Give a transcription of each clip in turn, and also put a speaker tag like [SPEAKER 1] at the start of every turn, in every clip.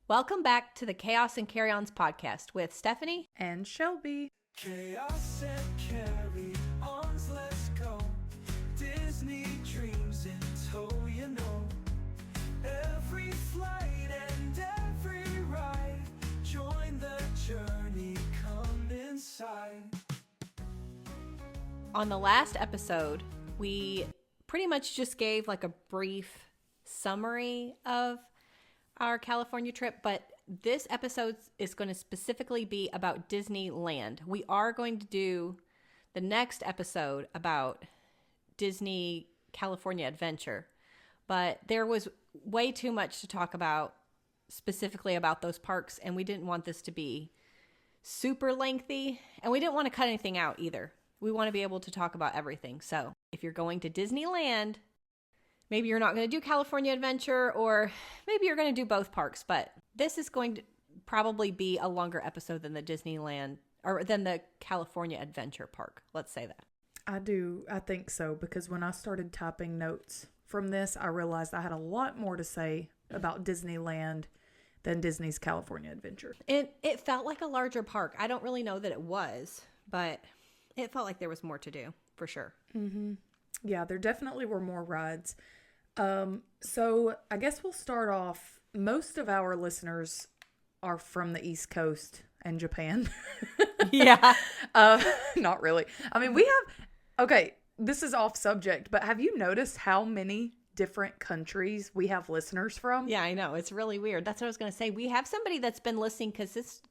[SPEAKER 1] Welcome back to the Chaos and Carry-Ons podcast with Stephanie
[SPEAKER 2] and Shelby.
[SPEAKER 3] Chaos and carry-ons, let's go. Disney dreams in tow, you know. Every flight and every ride. Join the journey, come inside.
[SPEAKER 1] On the last episode, we pretty much just gave like a brief summary of our California trip, but this episode is going to specifically be about Disneyland. We are going to do the next episode about Disney California Adventure, but there was way too much to talk about specifically about those parks, and we didn't want this to be super lengthy, and we didn't want to cut anything out either. We want to be able to talk about everything. So if you're going to Disneyland, maybe you're not going to do California Adventure, or maybe you're going to do both parks, but this is going to probably be a longer episode than the Disneyland or than the California Adventure Park. Let's say that.
[SPEAKER 2] I think so, because when I started typing notes from this, I realized I had a lot more to say about Disneyland than Disney's California Adventure.
[SPEAKER 1] It felt like a larger park. I don't really know that it was, but it felt like there was more to do, for sure.
[SPEAKER 2] Mm-hmm. Yeah, there definitely were more rides. So I guess we'll start off. Most of our listeners are from the East Coast and Japan.
[SPEAKER 1] Yeah.
[SPEAKER 2] Not really. I mean, okay, this is off subject, but have you noticed how many different countries we have listeners from?
[SPEAKER 1] Yeah, I know. It's really weird. That's what I was going to say. We have somebody that's been listening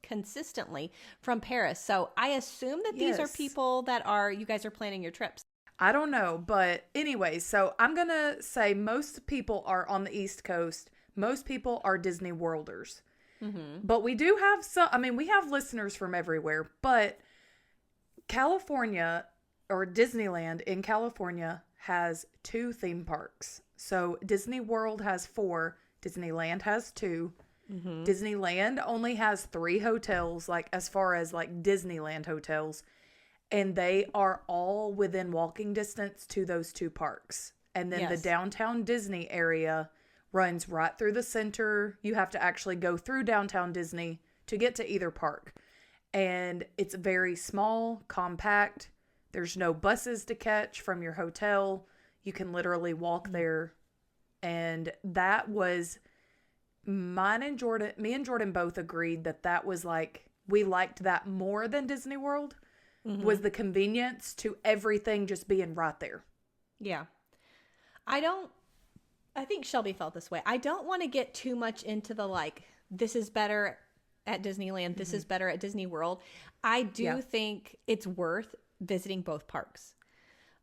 [SPEAKER 1] consistently from Paris. So I assume that these are people that you guys are planning your trips.
[SPEAKER 2] I don't know, but anyways, so I'm going to say most people are on the East Coast. Most people are Disney Worlders. Mm-hmm. But we do have we have listeners from everywhere, but California or Disneyland in California has 2 theme parks. So Disney World has 4, Disneyland has 2. Mm-hmm. Disneyland only has 3 hotels, like as far as like Disneyland hotels. And they are all within walking distance to those 2 parks. And then the downtown Disney area runs right through the center. You have to actually go through downtown Disney to get to either park. And it's very small, compact. There's no buses to catch from your hotel. You can literally walk there. And that was me and Jordan both agreed that was like, we liked that more than Disney World. Mm-hmm. Was the convenience to everything just being right there. Yeah.
[SPEAKER 1] I think Shelby felt this way. I don't want to get too much into the this is better at Disneyland, this is better at Disney World. I do think it's worth visiting both parks.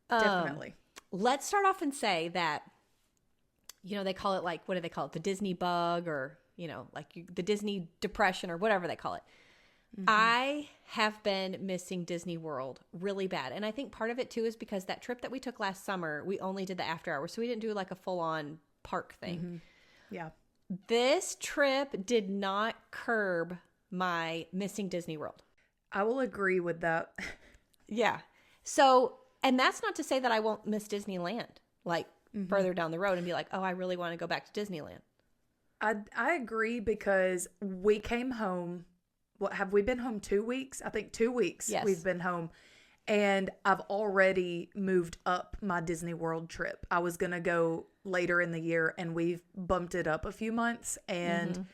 [SPEAKER 2] Definitely.
[SPEAKER 1] Let's start off and say that, they call it what do they call it? The Disney bug, or, the Disney depression, or whatever they call it. Mm-hmm. I have been missing Disney World really bad. And I think part of it too is because that trip that we took last summer, we only did the after hours. So we didn't do a full on park thing.
[SPEAKER 2] Mm-hmm. Yeah.
[SPEAKER 1] This trip did not curb my missing Disney World.
[SPEAKER 2] I will agree with that.
[SPEAKER 1] Yeah. So, and that's not to say that I won't miss Disneyland, further down the road and be like, oh, I really want to go back to Disneyland.
[SPEAKER 2] I agree, because we came home. What, have we been home 2 weeks? I think 2 weeks we've been home. And I've already moved up my Disney World trip. I was going to go later in the year, and we've bumped it up a few months. And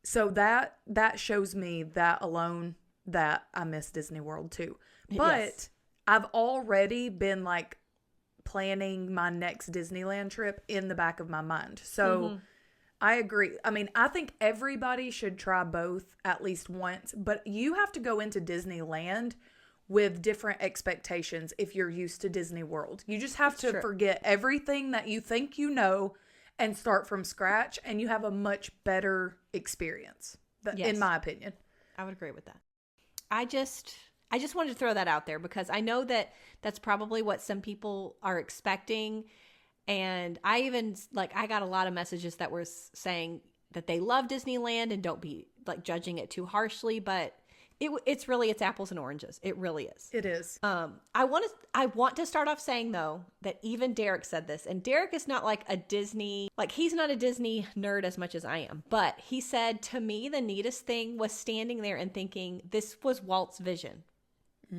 [SPEAKER 2] so that shows me that alone that I miss Disney World too. But I've already been planning my next Disneyland trip in the back of my mind. So I agree. I mean, I think everybody should try both at least once, but you have to go into Disneyland with different expectations if you're used to Disney World. You just have to forget everything that you think you know and start from scratch, and you have a much better experience, in my opinion.
[SPEAKER 1] I would agree with that. I just wanted to throw that out there because I know that that's probably what some people are expecting. And I even, I got a lot of messages that were saying that they love Disneyland and don't be, judging it too harshly. But It's apples and oranges. It really is.
[SPEAKER 2] It is.
[SPEAKER 1] I want to start off saying though that even Derek said this, and Derek is not like a Disney, like he's not a Disney nerd as much as I am, but he said to me the neatest thing was standing there and thinking this was Walt's vision.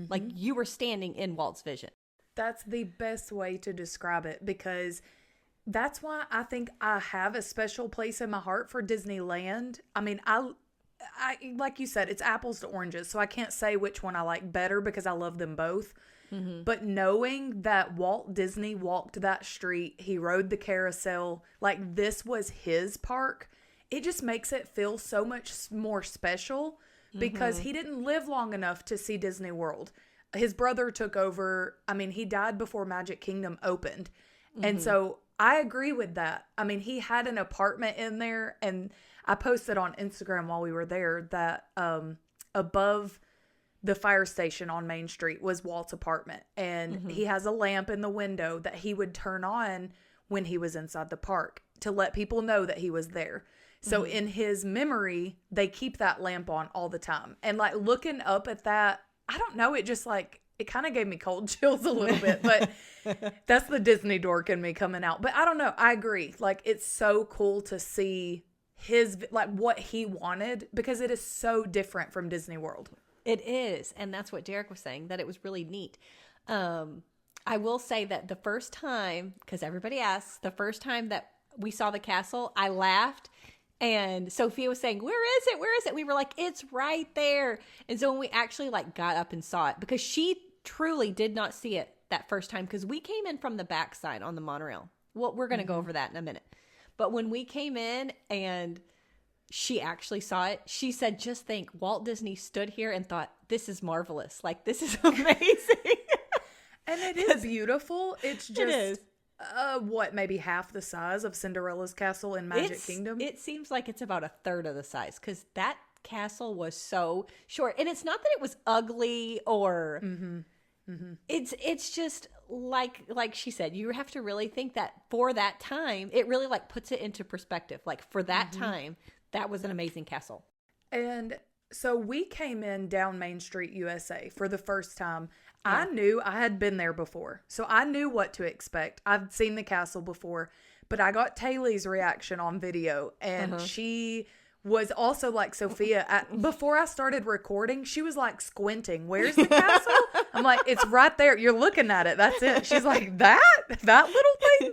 [SPEAKER 1] Like you were standing in Walt's vision.
[SPEAKER 2] That's the best way to describe it, because that's why I think I have a special place in my heart for Disneyland. I mean, I like you said, it's apples to oranges, so I can't say which one I like better because I love them both. But knowing that Walt Disney walked that street, he rode the carousel, like this was his park, it just makes it feel so much more special because he didn't live long enough to see Disney World. His brother took over. I mean, he died before Magic Kingdom opened. And so I agree with that. I mean, he had an apartment in there, and I posted on Instagram while we were there that above the fire station on Main Street was Walt's apartment. And he has a lamp in the window that he would turn on when he was inside the park to let people know that he was there. So in his memory, they keep that lamp on all the time. And like looking up at that, I don't know, it just like, it kind of gave me cold chills a little bit, but that's the Disney dork in me coming out. But I don't know. I agree. Like, it's so cool to see his, like what he wanted, because it is so different from Disney World.
[SPEAKER 1] It is. And that's what Derek was saying, that it was really neat. I will say that the first time, because everybody asks, the first time that we saw the castle, I laughed. And Sophia was saying, where is it? Where is it? We were like, it's right there. And so when we actually like got up and saw it, because she truly did not see it that first time, because we came in from the backside on the monorail. Well, we're going to go over that in a minute. But when we came in and she actually saw it, she said, just think, Walt Disney stood here and thought, this is marvelous. Like, this is amazing.
[SPEAKER 2] And it is beautiful. It's just,
[SPEAKER 1] it is.
[SPEAKER 2] What, maybe half the size of Cinderella's castle in Magic Kingdom?
[SPEAKER 1] It seems like it's about a third of the size, because that castle was so short. And it's not that it was ugly or it's just like she said, you have to really think that for that time, it really like puts it into perspective. Like for that time, that was an amazing castle.
[SPEAKER 2] And so we came in down Main Street, USA for the first time. I knew I had been there before, so I knew what to expect. I've seen the castle before, but I got Taylor's reaction on video, and she was also like Sophia. Before I started recording, she was like squinting. Where's the castle? I'm like, it's right there. You're looking at it. That's it. She's like, that little thing?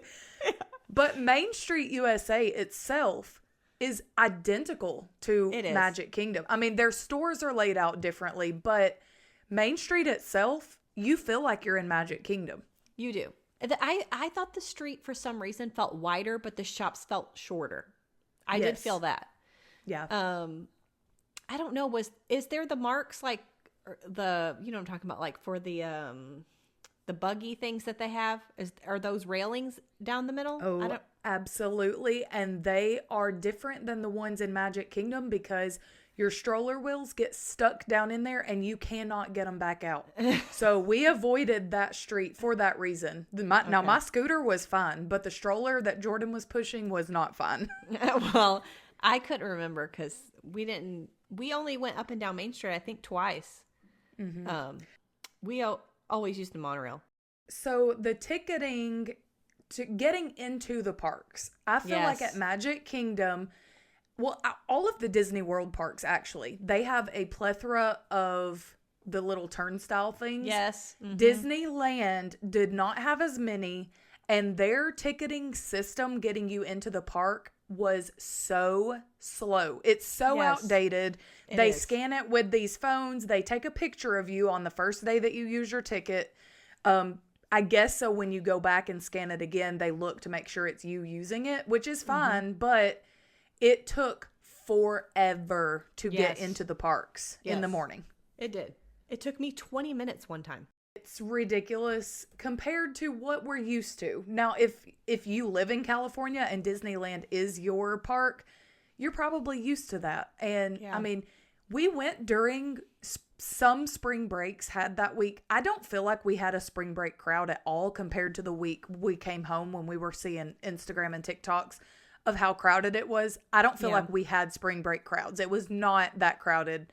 [SPEAKER 2] But Main Street, USA itself is identical to Magic Kingdom. I mean, their stores are laid out differently, but Main Street itself, you feel like you're in Magic Kingdom.
[SPEAKER 1] You do. I thought the street for some reason felt wider, but the shops felt shorter. I did feel that.
[SPEAKER 2] Yeah.
[SPEAKER 1] I don't know. Is there the marks like the, you know what I'm talking about, like for the buggy things that they have? Are those railings down the middle?
[SPEAKER 2] Oh, absolutely. And they are different than the ones in Magic Kingdom, because your stroller wheels get stuck down in there and you cannot get them back out. So we avoided that street for that reason. Now, my scooter was fine, but the stroller that Jordan was pushing was not fine.
[SPEAKER 1] Well, I couldn't remember because we only went up and down Main Street, I think, twice. We always used the monorail.
[SPEAKER 2] So the ticketing to getting into the parks, I feel like at Magic Kingdom, well, all of the Disney World parks, actually, they have a plethora of the little turnstile things.
[SPEAKER 1] Yes.
[SPEAKER 2] Disneyland did not have as many, and their ticketing system getting you into the park was so slow. It's so outdated. They scan it with these phones. They take a picture of you on the first day that you use your ticket. I guess so when you go back and scan it again, they look to make sure it's you using it, which is fine, but it took forever to get into the parks in the morning.
[SPEAKER 1] It did. It took me 20 minutes one time.
[SPEAKER 2] It's ridiculous compared to what we're used to. Now, if you live in California and Disneyland is your park, you're probably used to that. And I mean, we went during some spring breaks had that week. I don't feel like we had a spring break crowd at all compared to the week we came home when we were seeing Instagram and TikToks of how crowded it was. I don't feel like we had spring break crowds. It was not that crowded.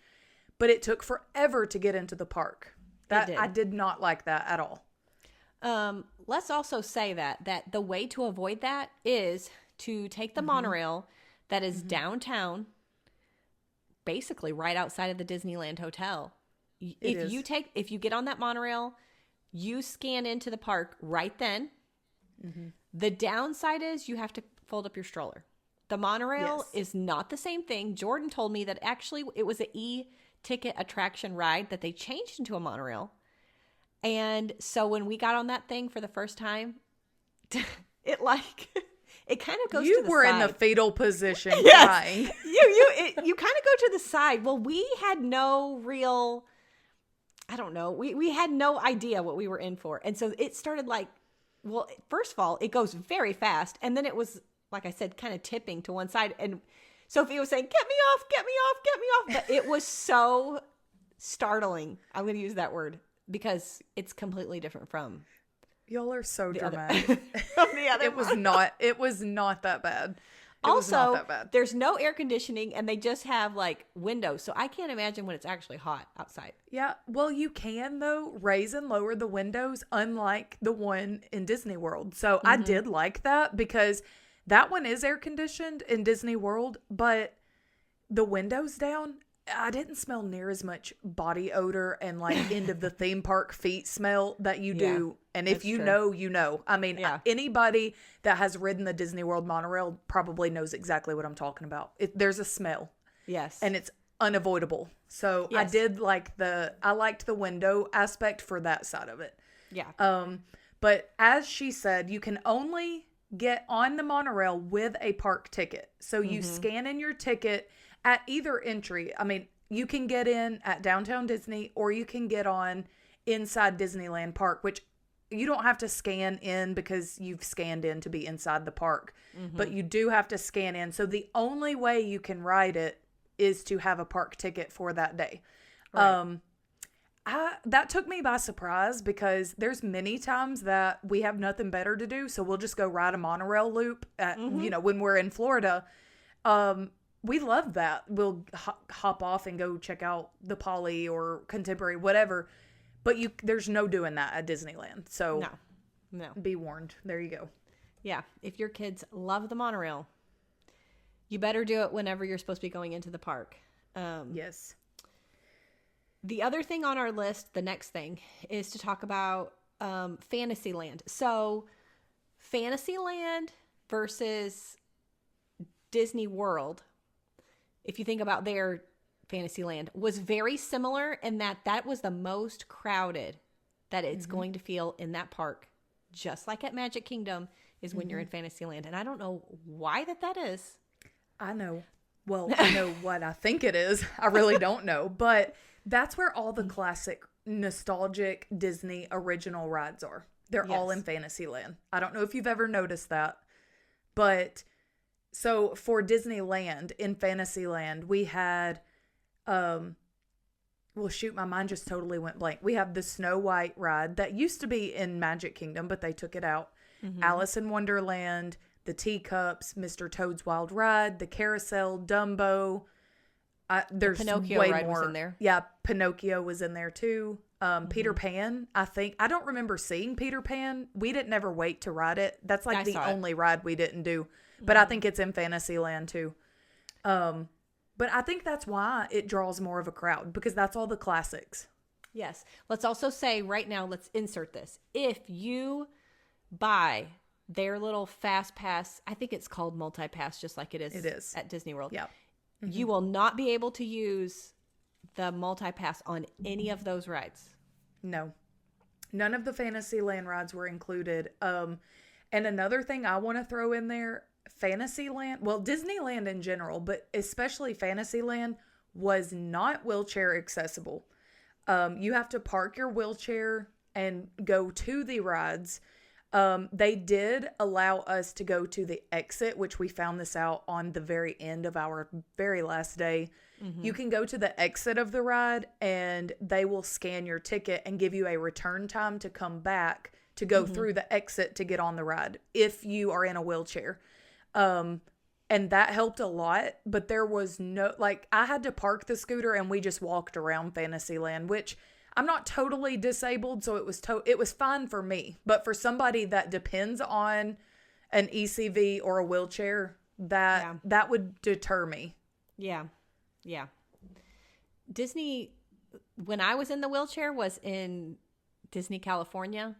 [SPEAKER 2] but it took forever to get into the park. I did not like that at all.
[SPEAKER 1] Let's also say that the way to avoid that is to take the monorail that is downtown, basically right outside of the Disneyland Hotel. If you get on that monorail, you scan into the park right then. The downside is you have to fold up your stroller. The monorail is not the same thing. Jordan told me that actually it was an e-ticket attraction ride that they changed into a monorail. And so when we got on that thing for the first time, it kind of goes to the side.
[SPEAKER 2] You were in the fetal position crying.
[SPEAKER 1] You kind of go to the side. Well, we had no real, I don't know. We had no idea what we were in for. And so it started well, first of all, it goes very fast. And then it was, like I said, kind of tipping to one side. And Sophie was saying, get me off, get me off, get me off. But it was so startling. I'm going to use that word because it's completely different from.
[SPEAKER 2] Y'all are so dramatic.
[SPEAKER 1] It
[SPEAKER 2] was not that bad.
[SPEAKER 1] Also, there's no air conditioning and they just have windows. So I can't imagine when it's actually hot outside.
[SPEAKER 2] Yeah. Well, you can though raise and lower the windows, unlike the one in Disney World. So I did like that because that one is air conditioned in Disney World, but the windows down, I didn't smell near as much body odor and end of the theme park feet smell that you do. And if you know, you know. I mean, anybody that has ridden the Disney World monorail probably knows exactly what I'm talking about. There's a smell.
[SPEAKER 1] Yes.
[SPEAKER 2] And it's unavoidable. So I did I liked the window aspect for that side of it.
[SPEAKER 1] Yeah.
[SPEAKER 2] But as she said, you can only get on the monorail with a park ticket. So you scan in your ticket at either entry. I mean, you can get in at Downtown Disney or you can get on inside Disneyland Park, which you don't have to scan in because you've scanned in to be inside the park. But you do have to scan in. So the only way you can ride it is to have a park ticket for that day. Right. That took me by surprise because there's many times that we have nothing better to do. So we'll just go ride a monorail loop at, when we're in Florida. We love that. We'll hop off and go check out the Poly or Contemporary, whatever. But there's no doing that at Disneyland. So
[SPEAKER 1] no.
[SPEAKER 2] Be warned. There you go.
[SPEAKER 1] Yeah. If your kids love the monorail, you better do it whenever you're supposed to be going into the park.
[SPEAKER 2] Yes.
[SPEAKER 1] The other thing on our list, the next thing, is to talk about Fantasyland. So Fantasyland versus Disney World, if you think about their Fantasyland, was very similar in that was the most crowded that it's going to feel in that park, just like at Magic Kingdom is when you're in Fantasyland. And I don't know why that is.
[SPEAKER 2] I know. Well, I know what I think it is. I really don't know. But that's where all the classic, nostalgic Disney original rides are. They're all in Fantasyland. I don't know if you've ever noticed that. But so for Disneyland, in Fantasyland, we had, my mind just totally went blank. We have the Snow White ride that used to be in Magic Kingdom, but they took it out. Alice in Wonderland, the Teacups, Mr. Toad's Wild Ride, the Carousel, Dumbo. There's
[SPEAKER 1] Pinocchio
[SPEAKER 2] way
[SPEAKER 1] ride
[SPEAKER 2] more.
[SPEAKER 1] was in there.
[SPEAKER 2] Yeah, Pinocchio was in there too. Peter Pan, I think. I don't remember seeing Peter Pan. We didn't ever wait to ride it. That's the only ride we didn't do. But I think it's in Fantasyland too. But I think that's why it draws more of a crowd, because that's all the classics.
[SPEAKER 1] Yes. Let's also say right now, let's insert this. If you buy their little fast pass, I think it's called multi-pass, just like it is at Disney World.
[SPEAKER 2] Yeah.
[SPEAKER 1] You will not be able to use the multi-pass on any of those rides.
[SPEAKER 2] No. None of the Fantasyland rides were included. And another thing I want to throw in there, Fantasyland, well, Disneyland in general, but especially Fantasyland, was not wheelchair accessible. You have to park your wheelchair and go to the rides. They did allow us to go to the exit, which we found this out on the very end of our very last day. You can go to the exit of the ride and they will scan your ticket and give you a return time to come back to go through the exit to get on the ride if you are in a wheelchair. And And that helped a lot, but there was no, like, I had to park the scooter and we just walked around Fantasyland, which I'm not totally disabled, so it was fine for me. But for somebody that depends on an ECV or a wheelchair, that would deter me.
[SPEAKER 1] Yeah. Yeah. Disney, when I was in the wheelchair, was in Disney California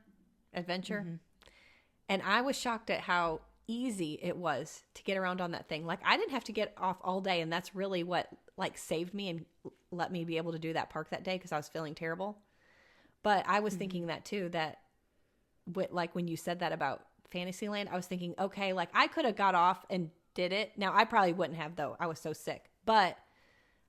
[SPEAKER 1] Adventure. Mm-hmm. And I was shocked at how easy it was to get around on that thing. Like, I didn't have to get off all day, and that's really what like saved me and let me be able to do that park that day, because I was feeling terrible. But I was thinking that too, that like when you said that about Fantasyland, I was thinking, okay, like I could have got off and did it. Now I probably wouldn't have, though. I was so sick. But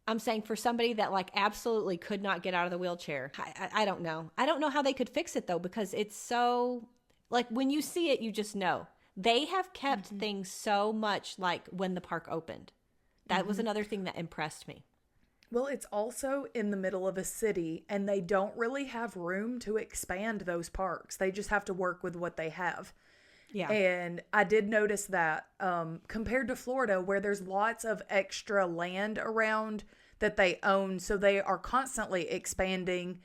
[SPEAKER 1] I'm saying for somebody that like absolutely could not get out of the wheelchair, I don't know. I don't know how they could fix it though, because it's so like when you see it, you just know. They have kept things so much like when the park opened. That was another thing that impressed me.
[SPEAKER 2] Well, it's also in the middle of a city, and they don't really have room to expand those parks. They just have to work with what they have. Yeah. And I did notice that compared to Florida, where there's lots of extra land around that they own, so they are constantly expanding.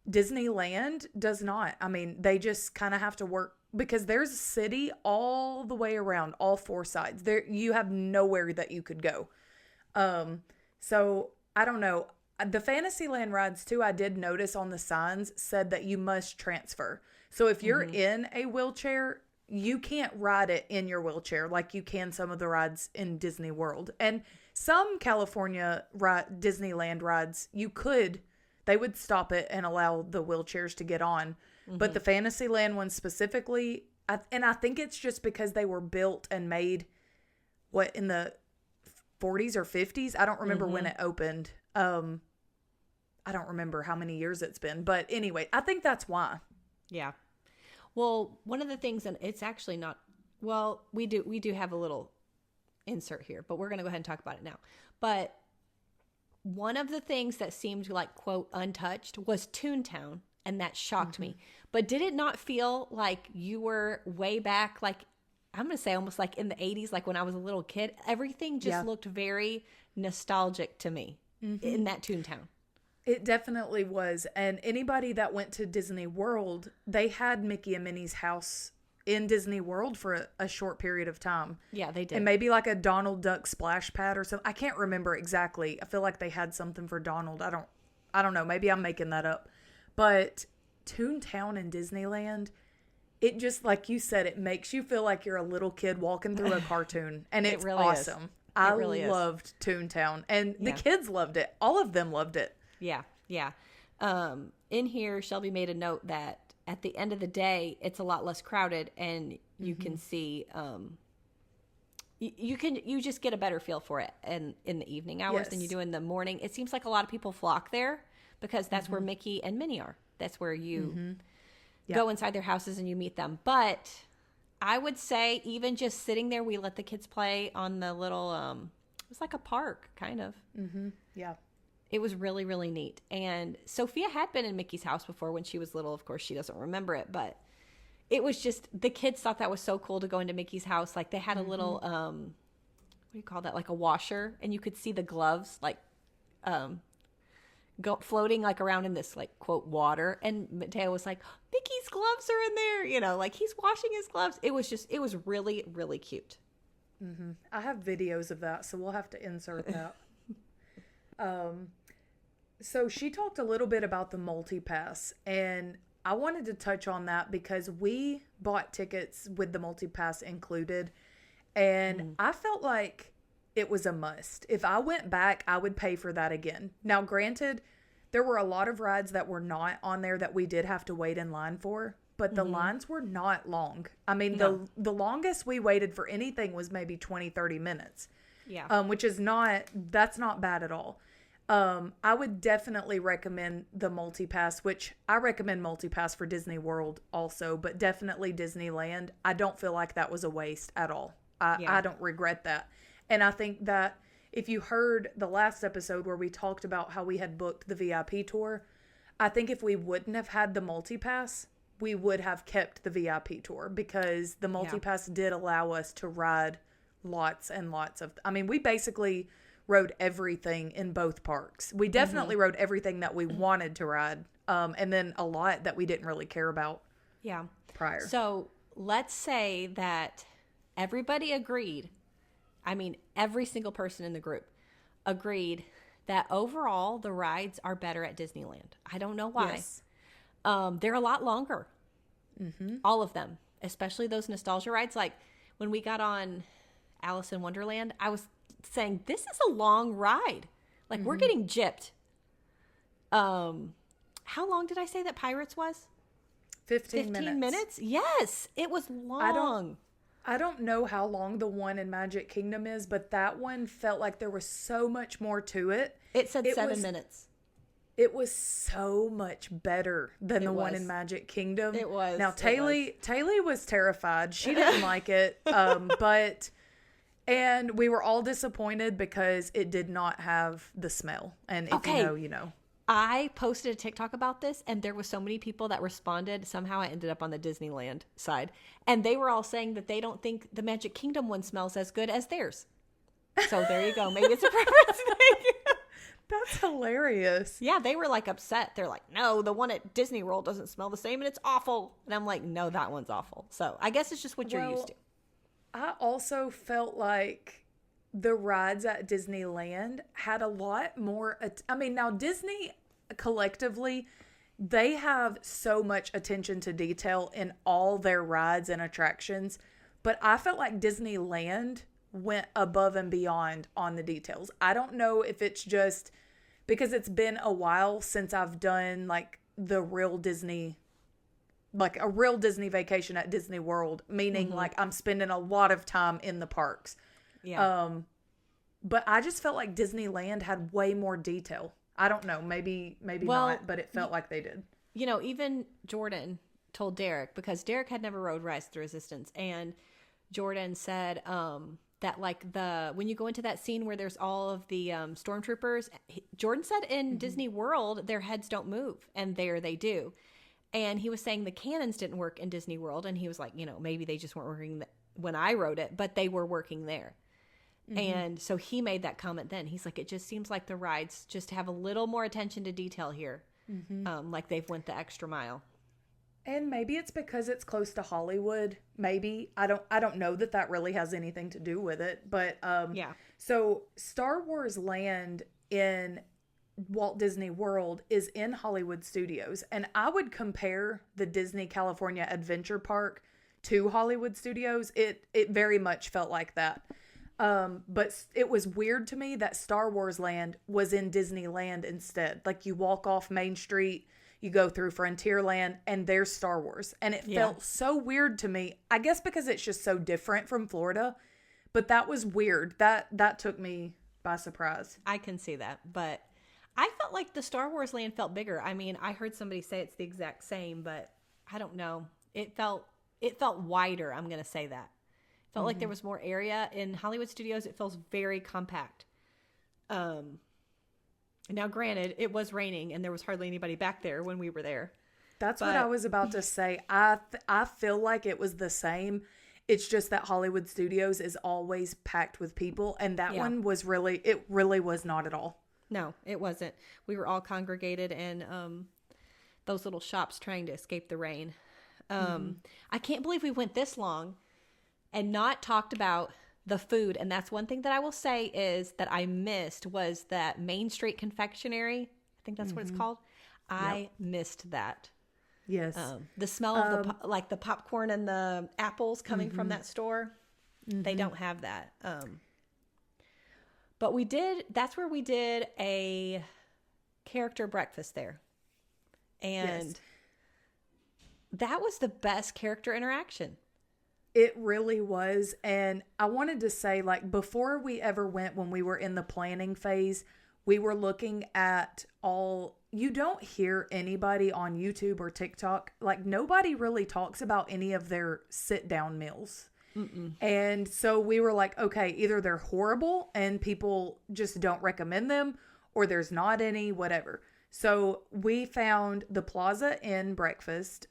[SPEAKER 2] Disneyland does not. I mean, they just kind of have to work, because there's a city all the way around, all four sides. There, you have nowhere that you could go. So I don't know. The Fantasyland rides too, I did notice on the signs said that you must transfer. So if you're in a wheelchair, you can't ride it in your wheelchair like you can some of the rides in Disney World. And some California Disneyland rides, they would stop it and allow the wheelchairs to get on. But the Fantasyland one specifically, and I think it's just because they were built and made, in the 40s or 50s? I don't remember when it opened. I don't remember how many years it's been. But anyway, I think that's why.
[SPEAKER 1] Yeah. Well, one of the things, and it's actually not, well, we do have a little insert here, but we're going to go ahead and talk about it now. But one of the things that seemed like, quote, untouched was Toontown. And that shocked me. But did it not feel like you were way back, like, I'm going to say almost like in the 80s, like when I was a little kid? Everything just looked very nostalgic to me in that Toontown.
[SPEAKER 2] It definitely was. And anybody that went to Disney World, they had Mickey and Minnie's house in Disney World for a short period of time.
[SPEAKER 1] Yeah, they did.
[SPEAKER 2] And maybe like a Donald Duck splash pad or something. I can't remember exactly. I feel like they had something for Donald. I don't know. Maybe I'm making that up. But Toontown and Disneyland, it just, like you said, it makes you feel like you're a little kid walking through a cartoon. And it's really awesome. I really loved Toontown. And the kids loved it. All of them loved it.
[SPEAKER 1] Yeah, yeah. In here, Shelby made a note that at the end of the day, it's a lot less crowded, and you can see, you just get a better feel for it in the evening hours than you do in the morning. It seems like a lot of people flock there because that's where Mickey and Minnie are. That's where you go inside their houses and you meet them. But I would say even just sitting there, we let the kids play on the little, it was like a park, kind of.
[SPEAKER 2] Yeah.
[SPEAKER 1] It was really, really neat. And Sophia had been in Mickey's house before when she was little. Of course, she doesn't remember it, but it was just, the kids thought that was so cool to go into Mickey's house. Like they had a little, what do you call that? Like a washer, and you could see the gloves, like, floating like around in this like quote water, and Mateo was like, Mickey's gloves are in there, you know, like he's washing his gloves. It was really, really cute.
[SPEAKER 2] I have videos of that, so we'll have to insert that. So she talked a little bit about the multi-pass, and I wanted to touch on that because we bought tickets with the multi-pass included, and I felt like it was a must. If I went back, I would pay for that again. Now, granted, there were a lot of rides that were not on there that we did have to wait in line for, but the lines were not long. I mean, the longest we waited for anything was maybe 20, 30 minutes. Yeah. Which is that's not bad at all. I would definitely recommend the multi-pass, which I recommend multi-pass for Disney World also, but definitely Disneyland. I don't feel like that was a waste at all. I don't regret that. And I think that if you heard the last episode where we talked about how we had booked the VIP tour, I think if we wouldn't have had the multi-pass, we would have kept the VIP tour because the multi-pass did allow us to ride lots and lots of, I mean, we basically rode everything in both parks. We definitely rode everything that we wanted to ride. And then a lot that we didn't really care about.
[SPEAKER 1] Yeah.
[SPEAKER 2] Prior.
[SPEAKER 1] So let's say that everybody agreed. I mean, every single person in the group agreed that overall the rides are better at Disneyland. I don't know why.
[SPEAKER 2] Yes.
[SPEAKER 1] They're a lot longer. All of them, especially those nostalgia rides. Like when we got on Alice in Wonderland, I was saying, this is a long ride. Like we're getting gypped. How long did I say that Pirates was?
[SPEAKER 2] 15
[SPEAKER 1] minutes? Yes, it was long.
[SPEAKER 2] I don't know how long the one in Magic Kingdom is, but that one felt like there was so much more to it.
[SPEAKER 1] It said 7 minutes.
[SPEAKER 2] It was so much better than the one in Magic Kingdom.
[SPEAKER 1] It was.
[SPEAKER 2] Now, Taylor was terrified. She didn't like it. And we were all disappointed because it did not have the smell. And if you know, you know.
[SPEAKER 1] I posted a TikTok about this, and there was so many people that responded. Somehow I ended up on the Disneyland side. And they were all saying that they don't think the Magic Kingdom one smells as good as theirs. So there you go. Maybe it's a preference thing.
[SPEAKER 2] That's hilarious.
[SPEAKER 1] Yeah, they were like upset. They're like, no, the one at Disney World doesn't smell the same and it's awful. And I'm like, no, that one's awful. So I guess it's just what you're used to.
[SPEAKER 2] I also felt like the rides at Disneyland had a lot more. I mean, now Disney collectively, they have so much attention to detail in all their rides and attractions. But I felt like Disneyland went above and beyond on the details. I don't know if it's just because it's been a while since I've done like the real Disney, like a real Disney vacation at Disney World, meaning like I'm spending a lot of time in the parks.
[SPEAKER 1] Yeah.
[SPEAKER 2] But I just felt like Disneyland had way more detail. I don't know, maybe not, but it felt like they did.
[SPEAKER 1] You know, even Jordan told Derek, because Derek had never rode Rise of the Resistance, and Jordan said that like when you go into that scene where there's all of the stormtroopers, Jordan said in Disney World their heads don't move, and there they do. And he was saying the cannons didn't work in Disney World, and he was like, you know, maybe they just weren't working when I rode it, but they were working there. And so he made that comment then. He's like, it just seems like the rides just have a little more attention to detail here. Like they've went the extra mile.
[SPEAKER 2] And maybe it's because it's close to Hollywood. Maybe. I don't know that really has anything to do with it. But
[SPEAKER 1] yeah.
[SPEAKER 2] So Star Wars Land in Walt Disney World is in Hollywood Studios. And I would compare the Disney California Adventure Park to Hollywood Studios. It very much felt like that. But it was weird to me that Star Wars Land was in Disneyland instead. Like you walk off Main Street, you go through Frontierland, and there's Star Wars. And it felt so weird to me. I guess because it's just so different from Florida. But that was weird. That took me by surprise.
[SPEAKER 1] I can see that. But I felt like the Star Wars Land felt bigger. I mean, I heard somebody say it's the exact same, but I don't know. It felt wider. I'm going to say that. Felt like there was more area. In Hollywood Studios, it feels very compact. Now, granted, it was raining and there was hardly anybody back there when we were there.
[SPEAKER 2] What I was about to say. I feel like it was the same. It's just that Hollywood Studios is always packed with people, and that one was really was not at all.
[SPEAKER 1] No, it wasn't. We were all congregated in those little shops trying to escape the rain. I can't believe we went this long and not talked about the food. And that's one thing that I will say is that I missed was that Main Street Confectionery. I think that's what it's called. I missed that.
[SPEAKER 2] Yes.
[SPEAKER 1] The smell of the popcorn and the apples coming from that store. They don't have that. But that's where we did a character breakfast there. And that was the best character interaction.
[SPEAKER 2] It really was. And I wanted to say, like, before we ever went, when we were in the planning phase, we were looking at you don't hear anybody on YouTube or TikTok, like nobody really talks about any of their sit down meals. And so we were like, okay, either they're horrible and people just don't recommend them, or there's not any, whatever. So we found the Plaza Inn breakfast.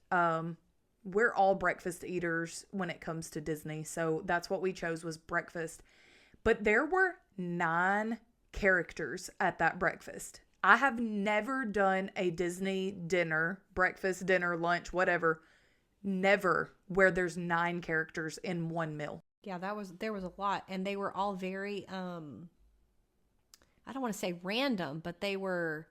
[SPEAKER 2] we're all breakfast eaters when it comes to Disney. So that's what we chose, was breakfast. But there were 9 characters at that breakfast. I have never done a Disney dinner, breakfast, dinner, lunch, whatever, never, where there's 9 characters in one meal.
[SPEAKER 1] Yeah, there was a lot, and they were all very I don't want to say random, but they were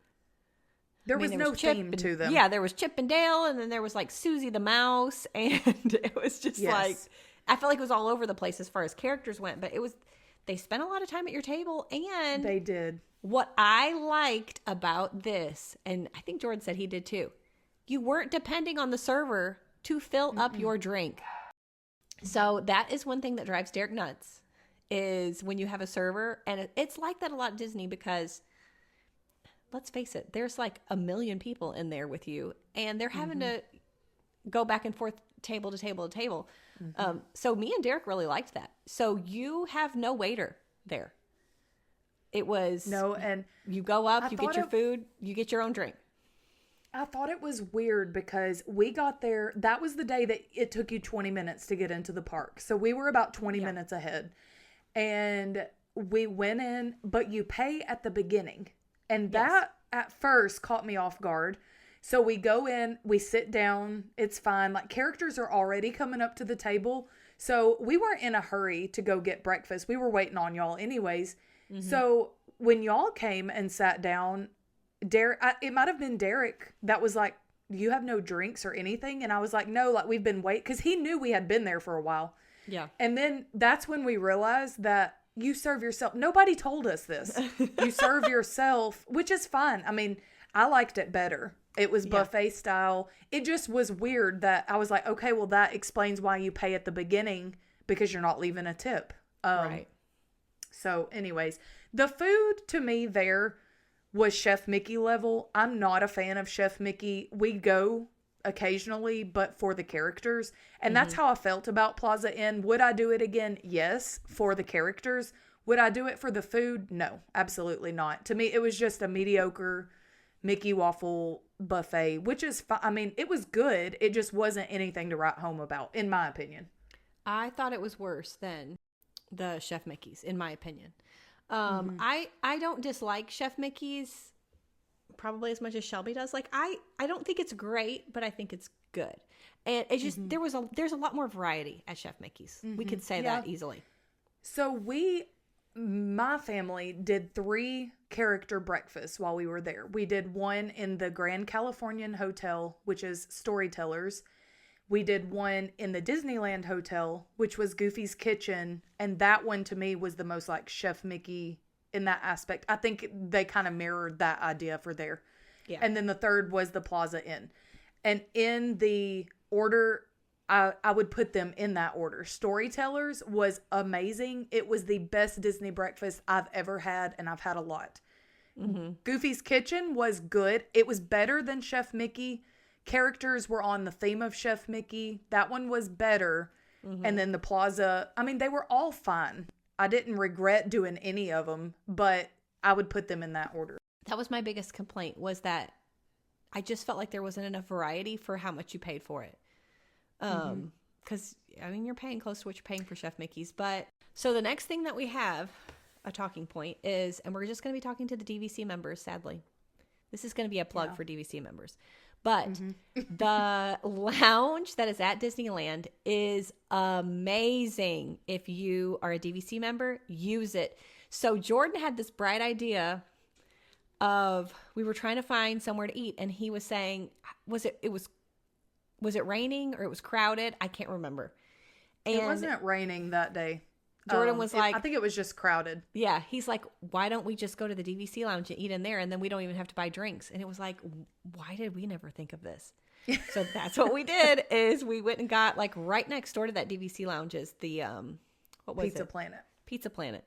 [SPEAKER 2] there was no theme to them.
[SPEAKER 1] Yeah, there was Chip and Dale, and then there was like Susie the Mouse, and it was just like, I felt like it was all over the place as far as characters went, but they spent a lot of time at your table, and
[SPEAKER 2] they did.
[SPEAKER 1] What I liked about this, and I think Jordan said he did too, you weren't depending on the server to fill up your drink. So that is one thing that drives Derek nuts, is when you have a server. And it's like that a lot at Disney because, let's face it, there's like a million people in there with you. And they're having to go back and forth table to table to table. So me and Derek really liked that. So you have no waiter there. It was... No, and... You go up, you get your food, you get your own drink.
[SPEAKER 2] I thought it was weird because we got there, that was the day that it took you 20 minutes to get into the park. So we were about 20 minutes ahead. And we went in, but you pay at the beginning. And that at first caught me off guard. So we go in, we sit down, it's fine. Like, characters are already coming up to the table. So we weren't in a hurry to go get breakfast. We were waiting on y'all anyways. So when y'all came and sat down, it might have been Derek that was like, you have no drinks or anything? And I was like, no, like, we've been waiting, because he knew we had been there for a while. Yeah. And then that's when we realized that you serve yourself. Nobody told us this. You serve yourself, which is fine. I mean, I liked it better. It was buffet style. It just was weird that I was like, okay, well, that explains why you pay at the beginning, because you're not leaving a tip. Right. So anyways, the food to me there was Chef Mickey level. I'm not a fan of Chef Mickey. We go occasionally, but for the characters. And that's how I felt about Plaza Inn. Would I do it again? Yes, for the characters. Would I do it for the food? No, absolutely not. To me, it was just a mediocre Mickey waffle buffet, which is fine. I mean, it was good. It just wasn't anything to write home about, in my opinion.
[SPEAKER 1] I thought it was worse than the Chef Mickey's, in my opinion. I don't dislike Chef Mickey's probably as much as Shelby does. Like, I don't think it's great, but I think it's good. And it's just, there's a lot more variety at Chef Mickey's. We could say that easily.
[SPEAKER 2] So my family did 3 character breakfasts while we were there. We did one in the Grand Californian Hotel, which is Storytellers. We did one in the Disneyland Hotel, which was Goofy's Kitchen. And that one to me was the most like Chef Mickey in that aspect. I think they kind of mirrored that idea for there. Yeah. And then the third was the Plaza Inn. And in the order, I would put them in that order. Storytellers was amazing. It was the best Disney breakfast I've ever had, and I've had a lot. Goofy's Kitchen was good. It was better than Chef Mickey. Characters were on the theme of Chef Mickey. That one was better. And then the Plaza, I mean, they were all fine. I didn't regret doing any of them, but I would put them in that order.
[SPEAKER 1] That was my biggest complaint, was that I just felt like there wasn't enough variety for how much you paid for it. Because, I mean, you're paying close to what you're paying for Chef Mickey's. But so the next thing that we have, a talking point, is, and we're just going to be talking to the DVC members, sadly. This is going to be a plug for DVC members. But the lounge that is at Disneyland is amazing. If you are a DVC member, use it. So Jordan had this bright idea of, we were trying to find somewhere to eat, and he was saying, was it raining or it was crowded? I can't remember. And
[SPEAKER 2] it wasn't raining that day.
[SPEAKER 1] Jordan was like,
[SPEAKER 2] I think it was just crowded.
[SPEAKER 1] Yeah. He's like, why don't we just go to the DVC lounge and eat in there? And then we don't even have to buy drinks. And it was like, why did we never think of this? So that's what we did, is we went and got, like, right next door to that DVC lounge is the, what was
[SPEAKER 2] Pizza
[SPEAKER 1] it?
[SPEAKER 2] Planet.
[SPEAKER 1] Pizza Planet.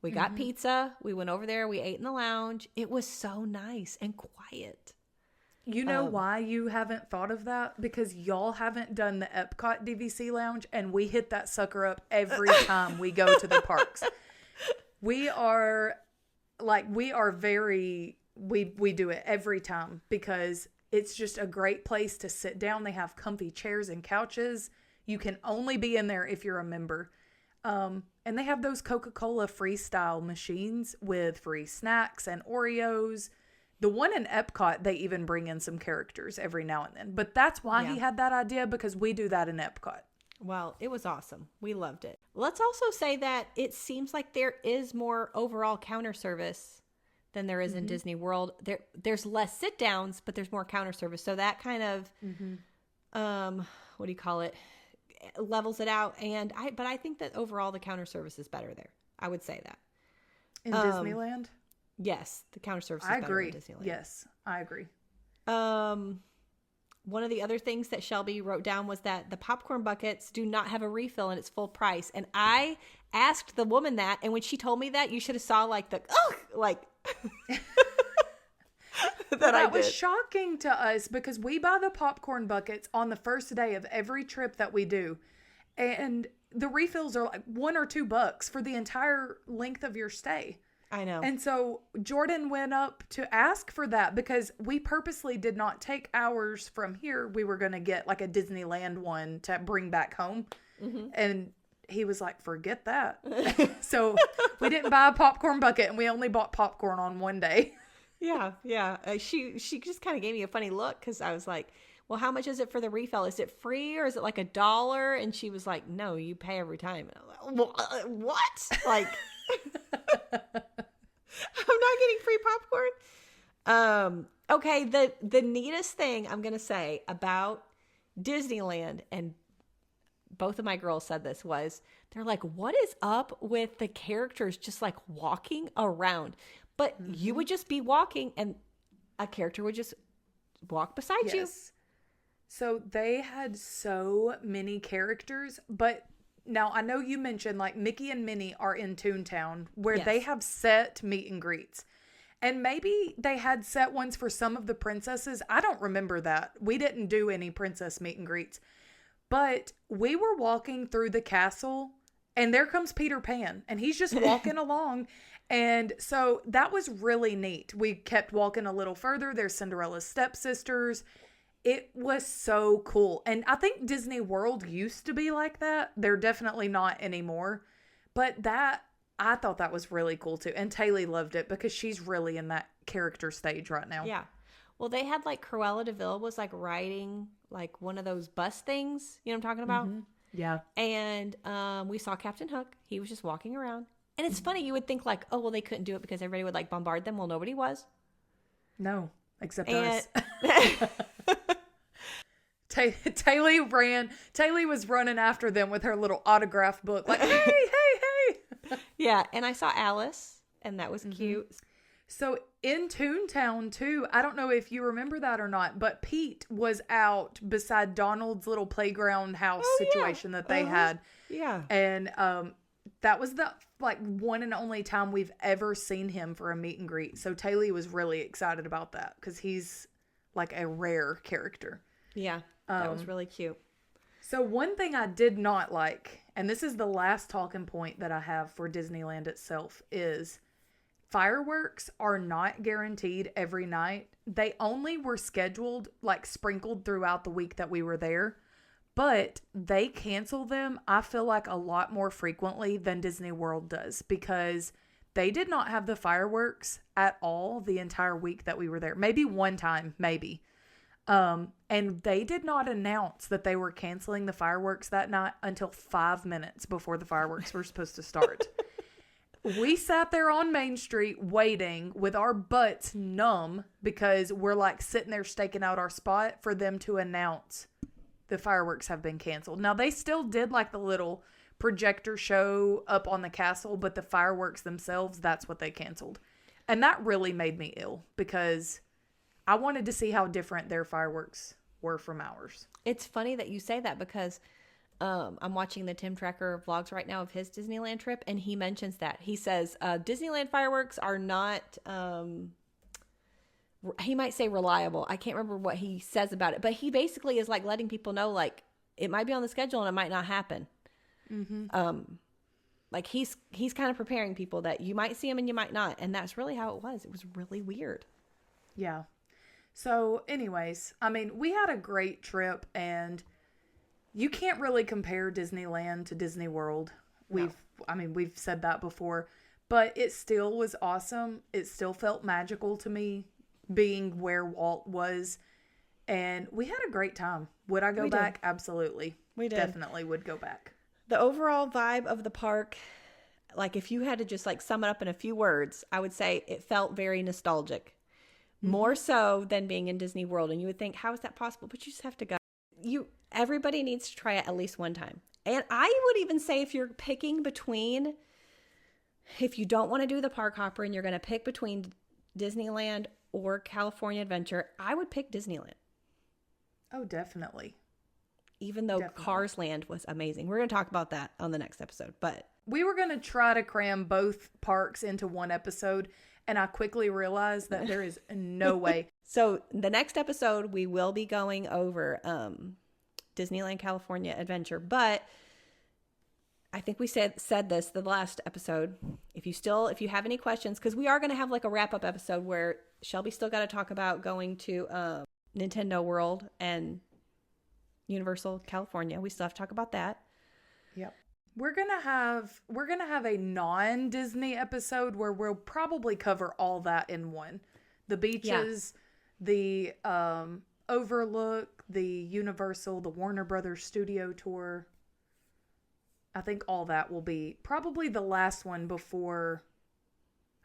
[SPEAKER 1] We got pizza. We went over there. We ate in the lounge. It was so nice and quiet.
[SPEAKER 2] You know why you haven't thought of that? Because y'all haven't done the Epcot DVC lounge, and we hit that sucker up every time we go to the parks. We do it every time, because It's just a great place to sit down. They have comfy chairs and couches. You can only be in there if you're a member. And they have those Coca-Cola freestyle machines with free snacks and Oreos. The one in Epcot, they even bring in some characters every now and then. But that's why he had that idea, because we do that in Epcot.
[SPEAKER 1] Well, it was awesome. We loved it. Let's also say that it seems like there is more overall counter service than there is in Disney World. There's less sit downs, but there's more counter service. So that kind of, what do you call it? Levels it out. But I think that overall the counter service is better there. I would say that.
[SPEAKER 2] In Disneyland?
[SPEAKER 1] Yes, the counter service is better in Disneyland.
[SPEAKER 2] Yes, I agree.
[SPEAKER 1] One of the other things that Shelby wrote down was that the popcorn buckets do not have a refill and it's full price. And I asked the woman that, and when she told me that, you should have saw like the,
[SPEAKER 2] that was shocking to us, because we buy the popcorn buckets on the first day of every trip that we do. And the refills are like $1 or $2 for the entire length of your stay.
[SPEAKER 1] I know.
[SPEAKER 2] And so Jordan went up to ask for that, because we purposely did not take ours from here. We were going to get like a Disneyland one to bring back home. And he was like, forget that. So we didn't buy a popcorn bucket, and we only bought popcorn on one day.
[SPEAKER 1] Yeah. She just kind of gave me a funny look, because I was like, well, how much is it for the refill? Is it free or is it like $1? And she was like, no, you pay every time. And I was like, what? Like, I'm not getting free popcorn. Okay. The neatest thing I'm going to say about Disneyland, and both of my girls said this, was they're like, what is up with the characters just like walking around? But you would just be walking and a character would just walk beside you.
[SPEAKER 2] So they had so many characters, but now I know you mentioned like Mickey and Minnie are in Toontown, where they have set meet and greets. And maybe they had set ones for some of the princesses. I don't remember that. We didn't do any princess meet and greets. But we were walking through the castle, and there comes Peter Pan, and he's just walking along. And so that was really neat. We kept walking a little further. There's Cinderella's stepsisters. It was so cool. And I think Disney World used to be like that. They're definitely not anymore. But I thought that was really cool too. And Taylor loved it, because she's really in that character stage right now.
[SPEAKER 1] Yeah. Well, they had like Cruella de Vil was like riding like one of those bus things. You know what I'm talking about?
[SPEAKER 2] Yeah.
[SPEAKER 1] And we saw Captain Hook. He was just walking around. And it's funny, you would think like, oh, well, they couldn't do it because everybody would like bombard them. Well, nobody was.
[SPEAKER 2] No, except us. Taylor was running after them with her little autograph book, like, hey.
[SPEAKER 1] Yeah, and I saw Alice, and that was cute.
[SPEAKER 2] So in Toontown too, I don't know if you remember that or not, but Pete was out beside Donald's little playground house situation that they had.
[SPEAKER 1] Yeah.
[SPEAKER 2] And that was the like one and only time we've ever seen him for a meet and greet. So Taylor was really excited about that, because he's like a rare character.
[SPEAKER 1] Yeah, that was really cute.
[SPEAKER 2] So one thing I did not like, and this is the last talking point that I have for Disneyland itself, is fireworks are not guaranteed every night. They only were scheduled, like sprinkled throughout the week that we were there. But they cancel them, I feel like, a lot more frequently than Disney World does, because they did not have the fireworks at all the entire week that we were there. Maybe one time, maybe. And they did not announce that they were canceling the fireworks that night until 5 minutes before the fireworks were supposed to start. We sat there on Main Street waiting with our butts numb, because we're like sitting there staking out our spot for them to announce the fireworks have been canceled. Now, they still did like the little projector show up on the castle, but the fireworks themselves, that's what they canceled. And that really made me ill, because I wanted to see how different their fireworks were from ours.
[SPEAKER 1] It's funny that you say that, because I'm watching the Tim Tracker vlogs right now of his Disneyland trip, and he mentions that. He says Disneyland fireworks are not, he might say reliable. I can't remember what he says about it, but he basically is like letting people know, like, it might be on the schedule and it might not happen. Like he's kind of preparing people that you might see him and you might not. And that's really how it was. It was really weird.
[SPEAKER 2] Yeah. So anyways, I mean, we had a great trip, and you can't really compare Disneyland to Disney World.
[SPEAKER 1] No.
[SPEAKER 2] We've said that before, but it still was awesome. It still felt magical to me being where Walt was, and we had a great time. Would I go back? Absolutely.
[SPEAKER 1] We did.
[SPEAKER 2] Definitely would go back.
[SPEAKER 1] The overall vibe of the park, like if you had to just like sum it up in a few words, I would say it felt very nostalgic. More so than being in Disney World. And you would think, how is that possible? But you just have to go. Everybody needs to try it at least one time. And I would even say if you're picking between, if you don't want to do the park hopper and you're going to pick between Disneyland or California Adventure, I would pick Disneyland.
[SPEAKER 2] Oh, definitely.
[SPEAKER 1] Even though Cars Land was amazing. We're going to talk about that on the next episode. But
[SPEAKER 2] we were going to try to cram both parks into one episode, and I quickly realized that there is no way.
[SPEAKER 1] So the next episode, we will be going over Disneyland California Adventure. But I think we said this the last episode. If you have any questions, because we are going to have like a wrap-up episode where Shelby still got to talk about going to Nintendo World and Universal California. We still have to talk about that.
[SPEAKER 2] Yep. We're gonna have a non-Disney episode where we'll probably cover all that in one. The beaches, the Overlook, the Universal, the Warner Brothers studio tour. I think all that will be probably the last one before,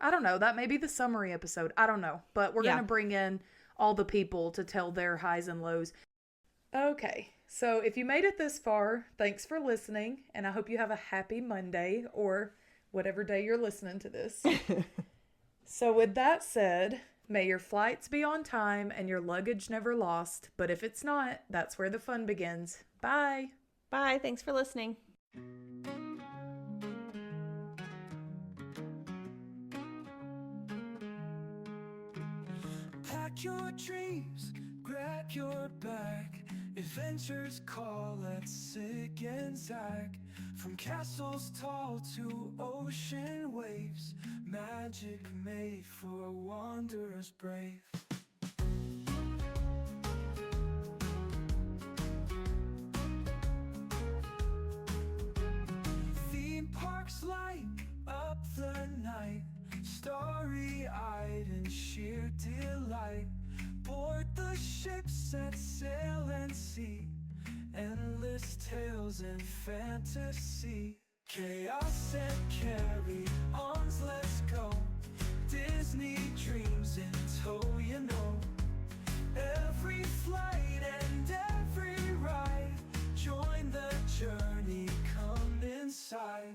[SPEAKER 2] I don't know, that may be the summary episode. I don't know. But we're gonna bring in all the people to tell their highs and lows. Okay, so if you made it this far, thanks for listening, and I hope you have a happy Monday or whatever day you're listening to this. So with that said, may your flights be on time and your luggage never lost, but if it's not, that's where the fun begins. Bye!
[SPEAKER 1] Bye, thanks for listening.
[SPEAKER 3] Pack your dreams, grab your bag. Adventures call, let's zig and zag. From castles tall to ocean waves, magic made for wanderers brave. Theme parks light up the night, starry-eyed in sheer delight. Board the ships that sail and see, endless tales and fantasy. Chaos and carry-ons, let's go. Disney dreams in tow, you know. Every flight and every ride, join the journey, come inside.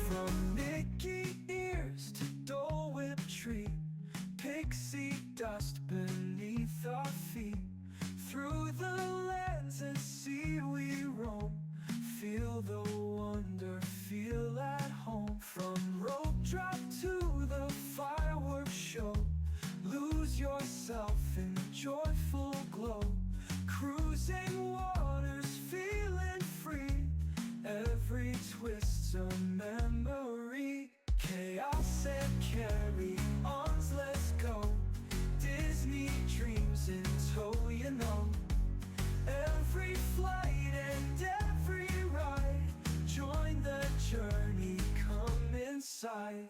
[SPEAKER 3] From Mickey ears to Dole Whip tree, pixie dust beneath our feet. Through the lands and sea we roam, feel the wonder, feel at home. From rope drop to the fireworks show, lose yourself in the joyful glow. Cruising waters, feeling free, every twist's a memory. Chaos and carry-ons, let's go. Disney dreams in tow, you know. Every flight and every ride, join the journey, come inside.